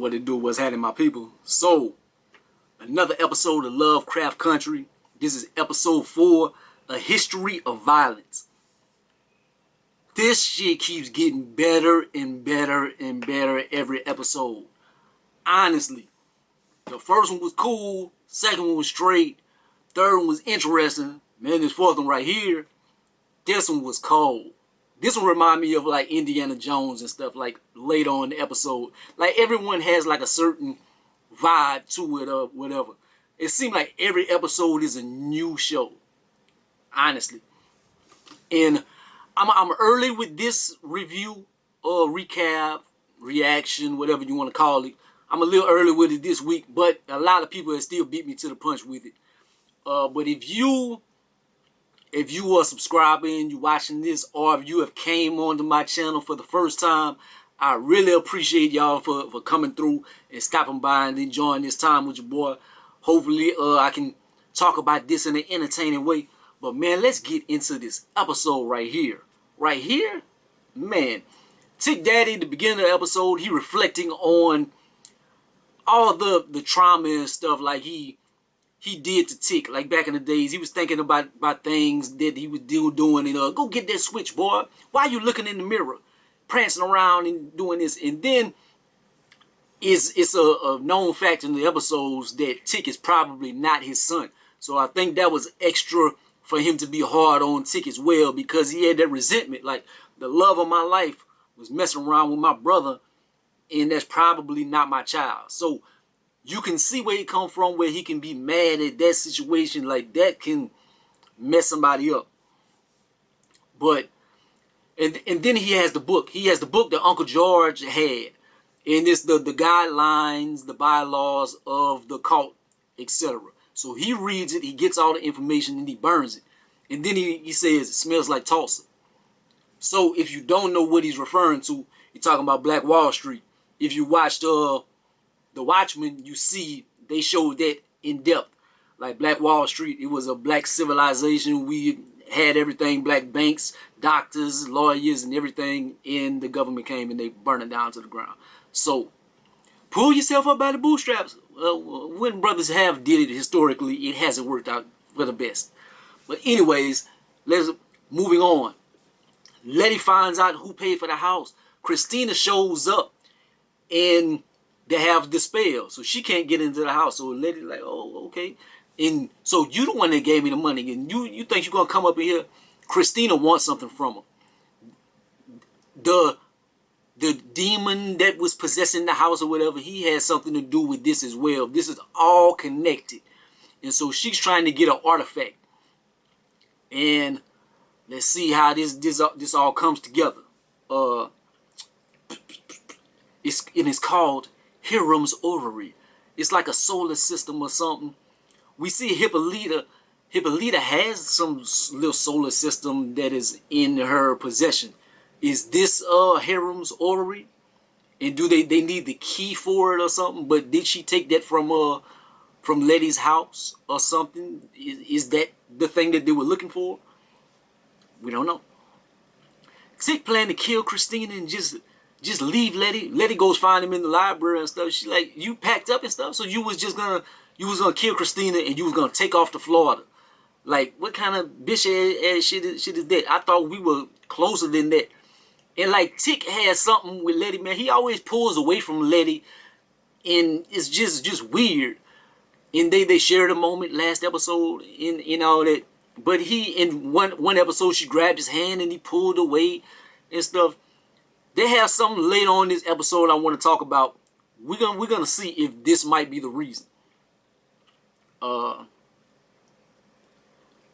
What it do was having my people. So, another episode of Lovecraft Country. This is episode 4, A History of Violence. This shit keeps getting better and better and better every episode. Honestly. The first one was cool. Second one was straight. Third one was interesting. Man, this fourth one right here. This one was cold. This one remind me of like Indiana Jones and stuff like later on in the episode. Like everyone has like a certain vibe to it or whatever. It seems like every episode is a new show. Honestly. And I'm early with this review or recap, reaction, whatever you want to call it. I'm a little early with it this week, but a lot of people have still beat me to the punch with it. But if you are subscribing, you watching this, or if you have came onto my channel for the first time, I really appreciate y'all for coming through and stopping by and enjoying this time with your boy. Hopefully, I can talk about this in an entertaining way. But man, let's get into this episode right here. Right here, man. Tic Daddy, at the beginning of the episode, he reflecting on all the trauma and stuff like he did to Tic, like back in the days. He was thinking about things that he was doing and go get that switch, boy. Why are you looking in the mirror, prancing around and doing this? And then it's a known fact in the episodes that Tic is probably not his son. So I think that was extra for him to be hard on Tic as well, because he had that resentment. Like, the love of my life was messing around with my brother, and that's probably not my child. So you can see where he come from, where he can be mad at that situation. Like, that can mess somebody up. But, and then he has the book. He has the book that Uncle George had. And it's the guidelines, the bylaws of the cult, etc. So he reads it, he gets all the information, and he burns it. And then he says it smells like Tulsa. So if you don't know what he's referring to, you're talking about Black Wall Street. If you watched The Watchmen, you see they showed that in depth. Like Black Wall Street, it was a black civilization. We had everything, black banks, doctors, lawyers, and everything. And the government came and they burned it down to the ground. So pull yourself up by the bootstraps. When brothers have did it historically, it hasn't worked out for the best. But anyways, moving on. Leti finds out who paid for the house. Christina shows up and they have the spell, so she can't get into the house. So Leti's like, oh, okay. And so you the one that gave me the money, and you think you're gonna come up in here? Christina wants something from her. The demon that was possessing the house or whatever, he has something to do with this as well. This is all connected. And so she's trying to get an artifact. And let's see how this all comes together. It's called Hiram's Orrery. It's like a solar system or something. We see Hippolyta. Hippolyta has some little solar system that is in her possession. Is this Hiram's Orrery? And do they need the key for it or something? But did she take that from Leti's house or something? Is that the thing that they were looking for? We don't know. Tic planned to kill Christina and just leave Leti. Leti goes find him in the library and stuff. She like, you packed up and stuff, so you was gonna kill Christina and you was gonna take off to Florida. Like, what kind of bitch ass shit is that? I thought we were closer than that. And like, Tic has something with Leti, man. He always pulls away from Leti, and it's just weird. And they shared a moment last episode in all that. But in one episode, she grabbed his hand and he pulled away and stuff. They have something later on in this episode I want to talk about. We're gonna see if this might be the reason.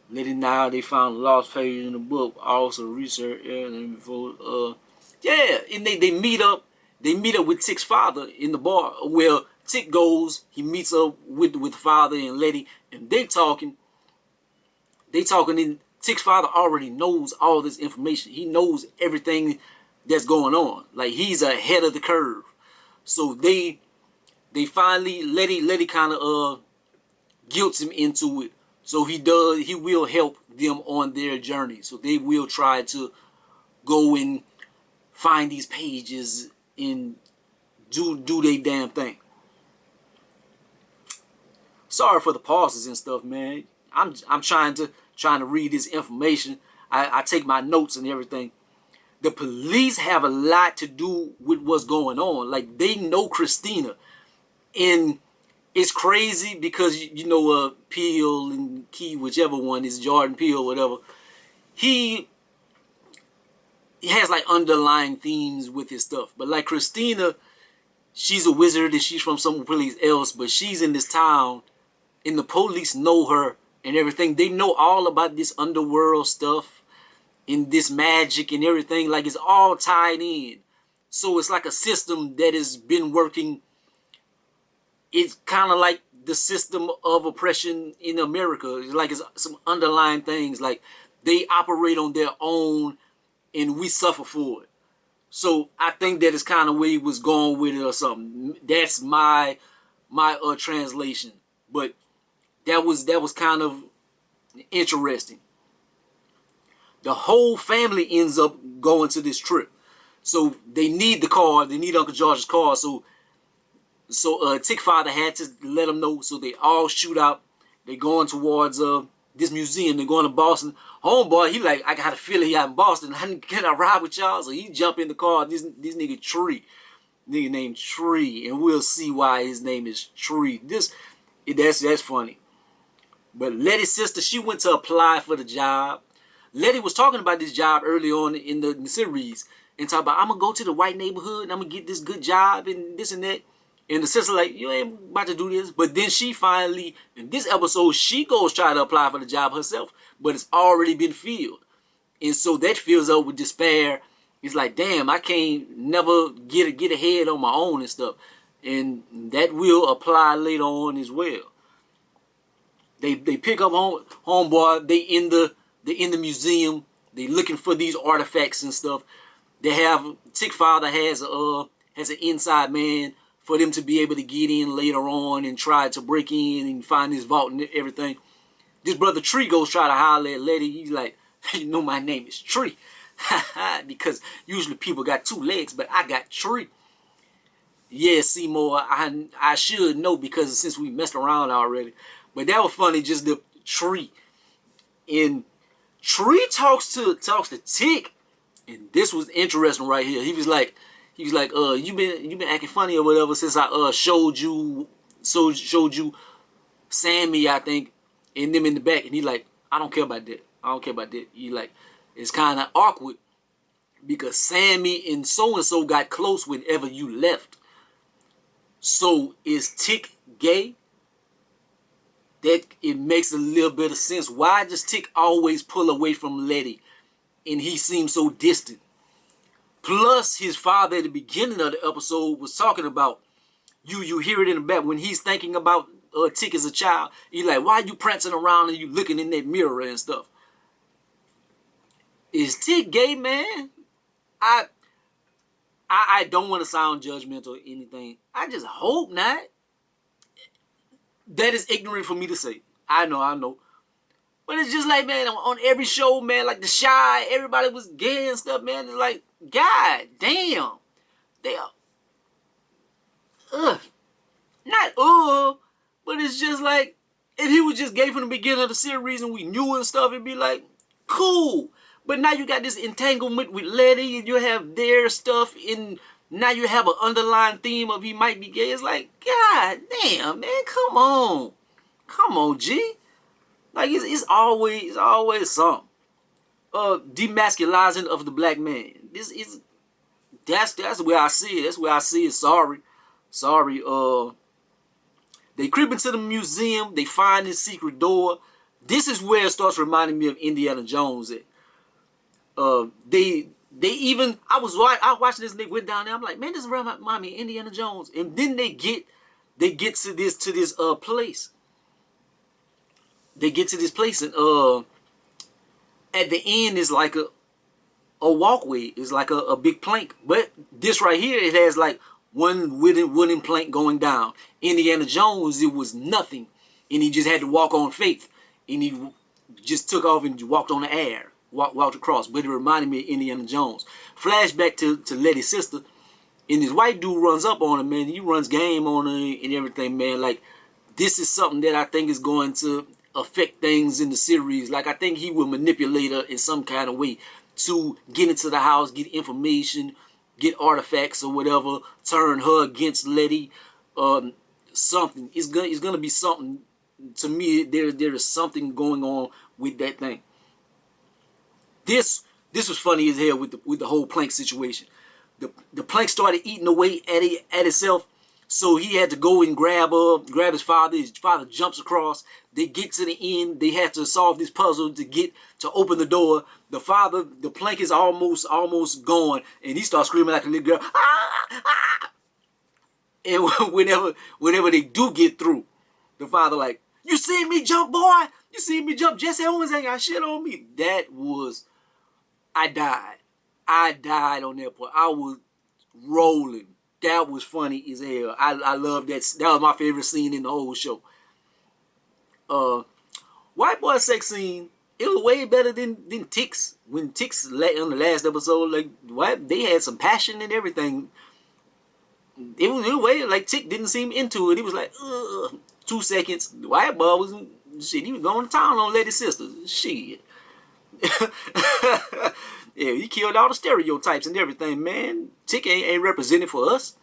Leti now they found lost pages in the book. Also research before. Yeah, and they meet up. They meet up with Tic's father in the bar. Well, Tic goes. He meets up with the father and Leti, and they talking. And Tic's father already knows all this information. He knows everything that's going on. Like, he's ahead of the curve. So they finally Leti kind of guilts him into it. So he will help them on their journey. So they will try to go and find these pages and do they damn thing. Sorry for the pauses and stuff, man. I'm trying to read this information. I take my notes and everything. The police have a lot to do with what's going on. Like, they know Christina. And it's crazy because, you know, Peele and Key, whichever one is, Jordan Peele, whatever, he has like underlying themes with his stuff. But like Christina, she's a wizard and she's from someplace else, but she's in this town and the police know her and everything. They know all about this underworld stuff and this magic and everything. Like, it's all tied in. So it's like a system that has been working. It's kind of like the system of oppression in America. It's like it's some underlying things. Like, they operate on their own and we suffer for it. So I think that is kind of where he was going with it or something. That's my translation. But that was kind of interesting. The whole family ends up going to this trip. So they need the car. They need Uncle George's car. So Tic father had to let them know. So they all shoot out. They going towards this museum. They're going to Boston. Homeboy, he like, I got a feeling he out in Boston. Can I ride with y'all? So he jump in the car. This nigga Tree. Nigga named Tree. And we'll see why his name is Tree. That's funny. But Leti's sister, she went to apply for the job. Leti was talking about this job early on in the series. And talk about, I'm going to go to the white neighborhood and I'm going to get this good job and this and that. And the sister like, you ain't about to do this. But then she finally, in this episode, she goes try to apply for the job herself. But it's already been filled. And so that fills up with despair. It's like, damn, I can't never get ahead on my own and stuff. And that will apply later on as well. They pick up homeboy. They in the museum. They looking for these artifacts and stuff. They have Tic father has an inside man for them to be able to get in later on and try to break in and find this vault and everything. This brother Tree goes try to holler at Leti. He's like, you know my name is Tree. Because usually people got two legs, but I got Tree. Yeah, Seymour, I should know because since we messed around already. But that was funny, just the Tree. And Tree talks to Tic. And this was interesting right here. He was like, you been acting funny or whatever since I showed you Sammy, I think, and them in the back. And he like, I don't care about that. I don't care about that. He like, it's kind of awkward because Sammy and so got close whenever you left. So is Tic gay? That it makes a little bit of sense. Why does Tic always pull away from Leti? And he seems so distant. Plus, his father at the beginning of the episode was talking about, you hear it in the back, when he's thinking about Tic as a child, he's like, why are you prancing around and you looking in that mirror and stuff? Is Tic gay, man? I don't want to sound judgmental or anything. I just hope not. That is ignorant for me to say. I know. But it's just like, man, on every show, man, like The Shy, everybody was gay and stuff, man. It's like, God damn. They are, but it's just like, if he was just gay from the beginning of the series and we knew and stuff, it'd be like, cool. But now you got this entanglement with Leti, and you have their stuff in, now you have an underlying theme of he might be gay. It's like, God damn, man, come on, G. Like, it's always something. Demasculizing of the black man. That's where I see it. That's where I see it. Sorry. They creep into the museum. They find this secret door. This is where it starts reminding me of Indiana Jones. They even, I was watching this and they went down there. I'm like, man, this remind me of Indiana Jones. And then they get to this place. They get to this place and at the end is like a walkway. It's like a big plank. But this right here, it has like one wooden plank going down. Indiana Jones, it was nothing. And he just had to walk on faith. And he just took off and walked on the air. Walked across. But it reminded me of Indiana Jones. Flashback to Leti's sister. And this white dude runs up on him, man. He runs game on him and everything, man. Like, this is something that I think is going to affect things in the series. Like, I think he will manipulate her in some kind of way to get into the house, get information, get artifacts or whatever, turn her against Leti. Something. It's gonna be something. To me, there is something going on with that thing. This was funny as hell with the whole plank situation. The plank started eating away at itself, so he had to go and grab his father. His father jumps across. They get to the end. They have to solve this puzzle to open the door. The plank is almost gone, and he starts screaming like a little girl. Ah, ah. And whenever they do get through, the father like, you see me jump, boy? You see me jump? Jesse Owens ain't got shit on me. That was, I died. I died on that point. I was rolling. That was funny as hell. I love that. That was my favorite scene in the whole show. White boy sex scene, it was way better than Tic's. When Tic's on the last episode, like, what, they had some passion and everything. It was way like Tic didn't seem into it. He was like, ugh. 2 seconds. The white boy was shit. He was going to town on Leti's sister. Shit. Yeah, he killed all the stereotypes and everything, man. Tic ain't represented for us.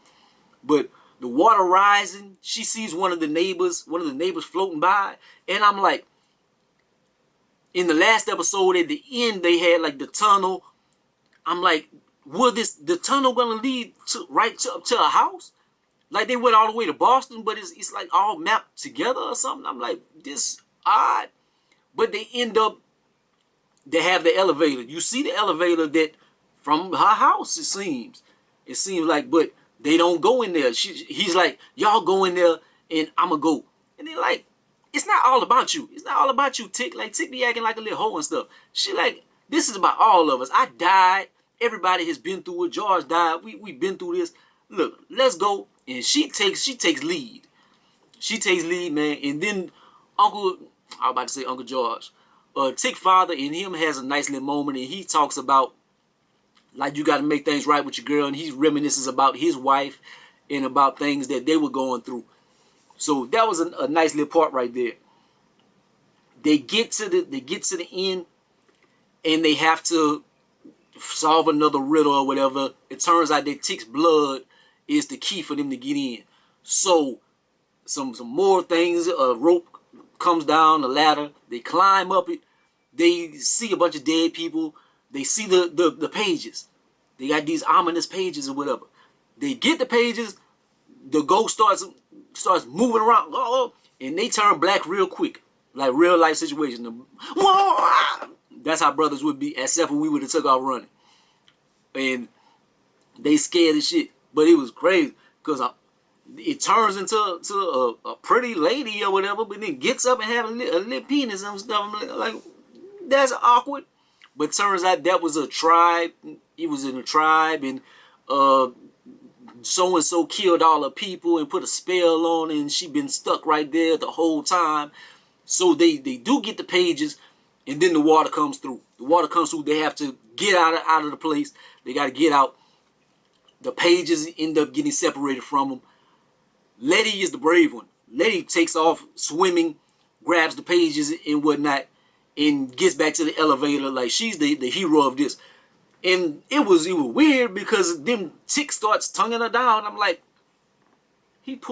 But the water rising, she sees one of the neighbors floating by, and I'm like, in the last episode at the end, they had like the tunnel. I'm like, the tunnel gonna lead up to a house? Like, they went all the way to Boston, but it's like all mapped together or something. I'm like, this odd. But they have the elevator. You see the elevator that from her house, it seems. It seems like, but they don't go in there. He's like, y'all go in there and I'ma go. And they're like, it's not all about you. It's not all about you, Tic. Like, Tic be acting like a little hoe and stuff. She like, this is about all of us. I died. Everybody has been through it. George died. We've been through this. Look, let's go. And she takes lead. She takes lead, man. And then I was about to say Uncle George. Tic father and him has a nice little moment, and he talks about, like, you got to make things right with your girl, and he reminisces about his wife and about things that they were going through. So that was a nice little part right there. They get to the end, and they have to solve another riddle or whatever. It turns out that Tic's blood is the key for them to get in. So some more things. A rope comes down the ladder. They climb up it. They see a bunch of dead people. They see the pages. They got these ominous pages or whatever. They get the pages. The ghost starts moving around. Oh, and they turn black real quick. Like real life situation. Whoa! That's how brothers would be, except for we would have took off running. And they scared as shit. But it was crazy because it turns into a pretty lady or whatever, but then gets up and have a little penis and stuff. Like, that's awkward. But turns out that was a tribe. He was in a tribe, and so-and-so killed all the people and put a spell on it, and she been stuck right there the whole time. So they do get the pages, and then the water comes through. The water comes through. They have to get out of the place. They got to get out. The pages end up getting separated from them. Leti is the brave one. Leti takes off swimming, grabs the pages and whatnot, and gets back to the elevator like she's the hero of this. And it was weird because then Tic starts tonguing her down. I'm like, Tic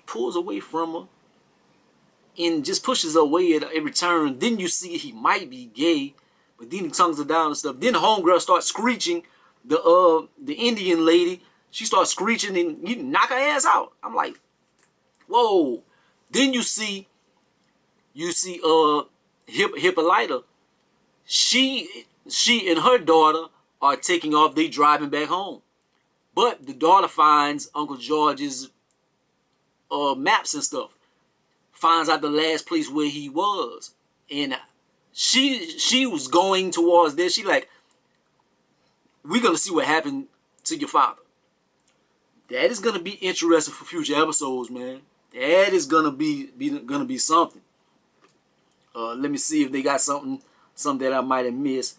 pulls away from her and just pushes her away at every turn. Then you see he might be gay, but then he tongues her down and stuff. Then the homegirl starts screeching. The Indian lady, she starts screeching and you knock her ass out. I'm like, whoa. Then you see Hippolyta. She and her daughter are taking off. They driving back home, but the daughter finds Uncle George's maps and stuff. Finds out the last place where he was, and she was going towards there. She like, we're gonna see what happened to your father. That is gonna be interesting for future episodes, man. That is gonna be something. Let me see if they got something that I might have missed.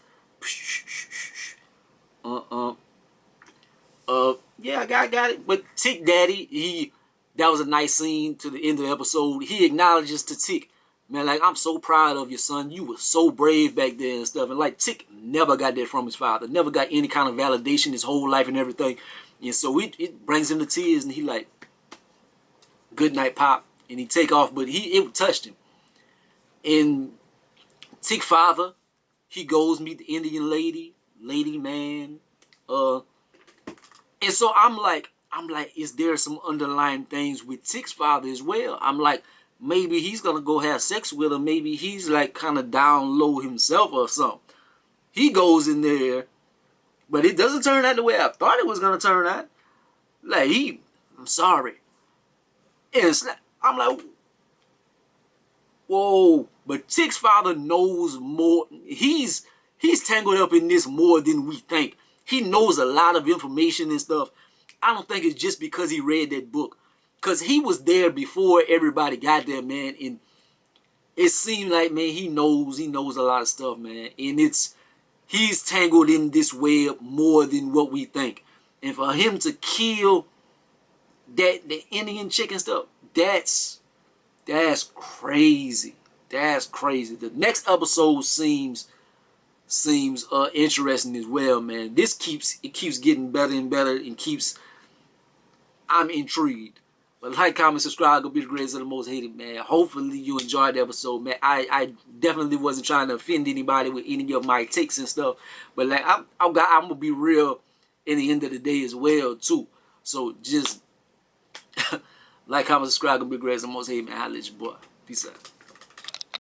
Yeah, I got it. But Tic Daddy, that was a nice scene to the end of the episode. He acknowledges to Tic, man, like, I'm so proud of your son. You were so brave back there and stuff. And like, Tic never got that from his father. Never got any kind of validation his whole life and everything. And so it brings him to tears, and he like, good night, Pop. And he take off, but it touched him. And Tic father, he goes meet the Indian lady, man. And so I'm like, is there some underlying things with Tic's father as well? I'm like, maybe he's gonna go have sex with her. Maybe he's like kind of down low himself or something. He goes in there, but it doesn't turn out the way I thought it was gonna turn out. Like I'm sorry. And I'm like, whoa. But Tic's father knows more. He's tangled up in this more than we think. He knows a lot of information and stuff. I don't think it's just because he read that book. Because he was there before everybody got there, man. And it seemed like, man, he knows a lot of stuff, man. And he's tangled in this web more than what we think. And for him to kill the Indian chick and stuff, that's crazy. That's crazy. The next episode seems interesting as well, man. It keeps getting better and better, and I'm intrigued. But like, comment, subscribe, go be the greatest of the most hated, man. Hopefully you enjoyed the episode, man. I definitely wasn't trying to offend anybody with any of my takes and stuff. But like, I'm gonna be real in the end of the day as well too. So just like, comment, subscribe, go be the greatest of the most hated, man. Holla at your boy. Peace out.